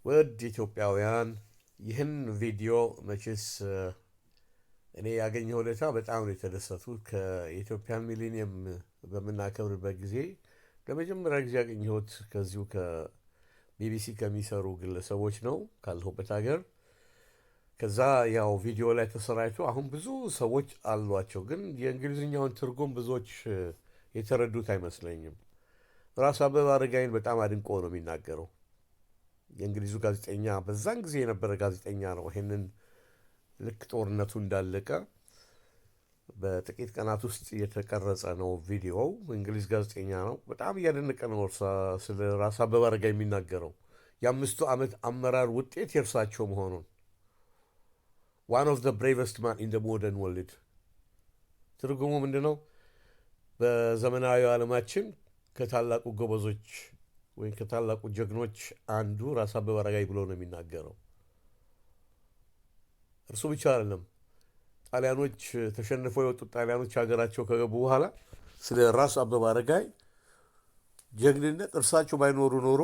ውድ ኢትዮጵያውያን ይህን ቪዲዮ መቼስ እኔ ያገኘው ለታ በጣም ነው የተደሰቱት። ከኢትዮጵያን ሚሊኒየም በምናከብርበት ጊዜ ለመጀመሪያ ጊዜ ያገኘሁት ከዚሁ ከቢቢሲ ከሚሰሩ ግለሰቦች ነው ካለሁበት ሀገር። ከዛ ያው ቪዲዮ ላይ ተሰራይቶ አሁን ብዙ ሰዎች አሏቸው፣ ግን የእንግሊዝኛውን ትርጉም ብዙዎች የተረዱት አይመስለኝም። ራስ አበበ አረጋይን በጣም አድንቆ ነው የሚናገረው። የእንግሊዙ ጋዜጠኛ በዛን ጊዜ የነበረ ጋዜጠኛ ነው። ይሄንን ልክ ጦርነቱ እንዳለቀ በጥቂት ቀናት ውስጥ የተቀረጸ ነው ቪዲዮው። እንግሊዝ ጋዜጠኛ ነው። በጣም እያደነቀ ነው ስለ ራስ አበበ አረጋይ የሚናገረው። የአምስቱ ዓመት አመራር ውጤት የእርሳቸው መሆኑን ዋን ኦፍ ዘ ብሬቨስት ማን ኢን ደ ሞደርን ወርልድ። ትርጉሙ ምንድን ነው? በዘመናዊ ዓለማችን ከታላቁ ጎበዞች ወይም ከታላቁ ጀግኖች አንዱ ራስ አበበ አረጋይ ብሎ ነው የሚናገረው። እርሱ ብቻ አይደለም። ጣሊያኖች ተሸንፈው የወጡት ጣሊያኖች ሀገራቸው ከገቡ በኋላ ስለ ራስ አበበ አረጋይ ጀግንነት እርሳቸው ባይኖሩ ኖሮ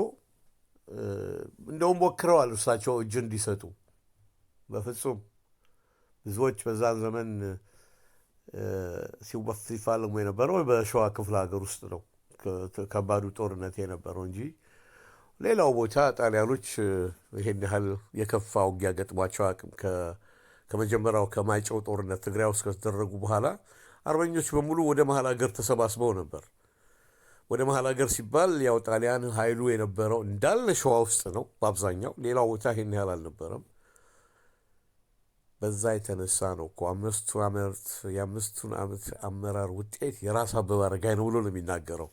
እንደውም ሞክረዋል እርሳቸው እጅ እንዲሰጡ። በፍጹም ብዙዎች በዛን ዘመን ሲፋለሙ የነበረው በሸዋ ክፍለ ሀገር ውስጥ ነው ከባዱ ጦርነት የነበረው እንጂ ሌላው ቦታ ጣሊያኖች ይሄን ያህል የከፋ ውጊያ ገጥሟቸው አቅም ከመጀመሪያው ከማይጨው ጦርነት ትግራይ ውስጥ ከተደረጉ በኋላ አርበኞች በሙሉ ወደ መሀል ሀገር ተሰባስበው ነበር። ወደ መሀል ሀገር ሲባል ያው ጣሊያን ኃይሉ የነበረው እንዳለ ሸዋ ውስጥ ነው በአብዛኛው። ሌላው ቦታ ይሄን ያህል አልነበረም። በዛ የተነሳ ነው እኮ የአምስቱን ዓመት አመራር ውጤት የራስ አበበ አረጋይ ነው ብሎ ነው የሚናገረው።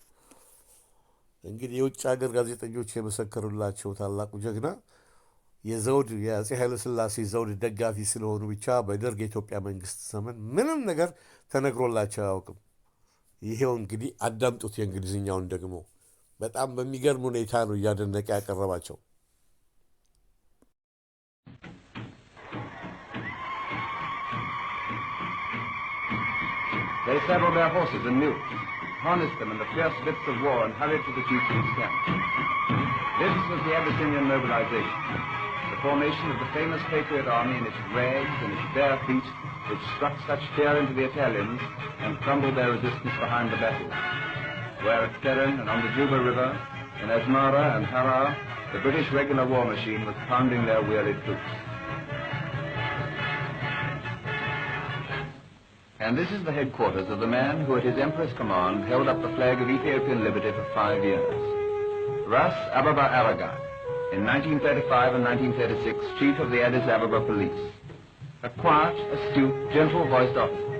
እንግዲህ የውጭ ሀገር ጋዜጠኞች የመሰከሩላቸው ታላቁ ጀግና የአፄ ኃይለሥላሴ ዘውድ ደጋፊ ስለሆኑ ብቻ በደርግ የኢትዮጵያ መንግስት ዘመን ምንም ነገር ተነግሮላቸው አያውቅም። ይሄው እንግዲህ አዳምጡት። የእንግሊዝኛውን ደግሞ በጣም በሚገርም ሁኔታ ነው እያደነቀ ያቀረባቸው። They saddled their horses and mules, harnessed them in the fierce bits of war, and hurried to the chieftain's camp. This was the Abyssinian mobilization, the formation of the famous Patriot Army in its rags and its bare feet, which struck such fear into the Italians and crumbled their resistance behind the battle. Where at Keren and on the Juba River, in Asmara and Harar, the British regular war machine was pounding their wearied troops. And this is the headquarters of the man who at his emperor's command held up the flag of Ethiopian liberty for 5 years. Ras Ababa Aragai, in 1935 and 1936 chief of the Addis Ababa police. A quiet, astute, gentle-voiced officer,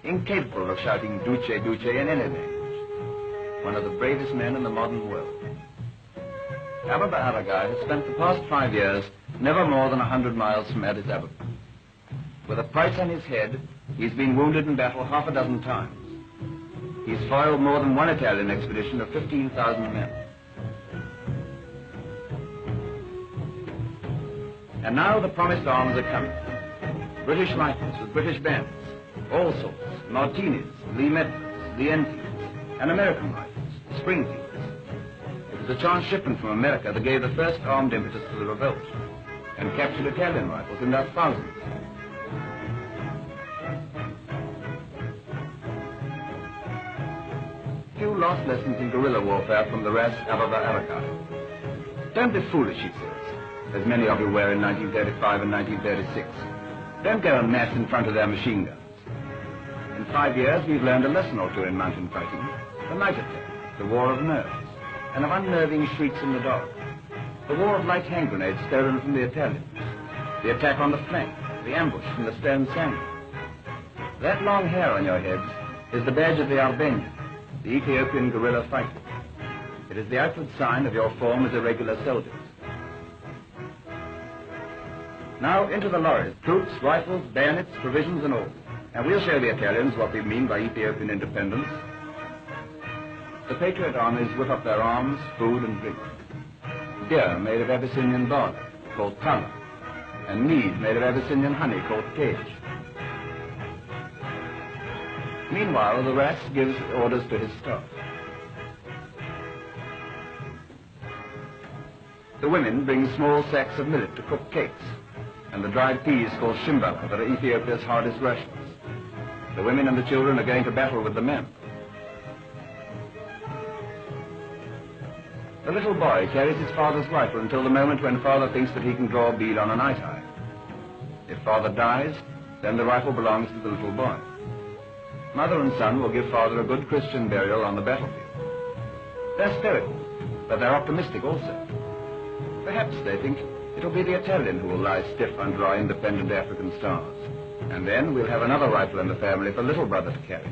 incapable of shouting Duce, Duce in any language. One of the bravest men in the modern world. Ababa Aragai has spent the past 5 years never more than 100 miles from Addis Ababa. With a price on his head, he's been wounded in battle half a dozen times. He's foiled more than one Italian expedition of 15,000 men. And now the promised arms are coming. British rifles with British bands, all sorts, Martinis, Lee Medfords, Lee Enfields, and American rifles, Springfields. It was a chance shipment from America that gave the first armed impetus to the revolt, and captured Italian rifles in their thousands. Few lost lessons in guerrilla warfare from the Ras Ababa Aragai. Don't be foolish, he says, as many of you were in 1935 and 1936. Don't go en masse in front of their machine guns. In 5 years, we've learned a lesson or two in mountain fighting. The night attack, the war of nerves, and of unnerving shrieks in the dark. The war of light hand grenades stolen from the Italians. The attack on the flank, the ambush from the stone sand. That long hair on your heads is the badge of the Albanian, the Ethiopian guerrilla fighter. It is the outward sign of your form as irregular soldiers. Now into the lorries, troops, rifles, bayonets, provisions and all. And we'll show the Italians what we mean by Ethiopian independence. The Patriot armies whip up their arms, food and drink. Beer made of Abyssinian barley, called tala, and mead made of Abyssinian honey, called cage. Meanwhile, the Ras gives orders to his staff. The women bring small sacks of millet to cook cakes, and the dried peas called shimbala that are Ethiopia's hardest rations. The women and the children are going to battle with the men. The little boy carries his father's rifle until the moment when father thinks that he can draw a bead on an eye. If father dies, then the rifle belongs to the little boy. Mother and son will give father a good Christian burial on the battlefield. They're stoical, but they're optimistic also. Perhaps they think it'll be the Italian who will lie stiff under our independent African stars. And then we'll have another rifle in the family for little brother to carry.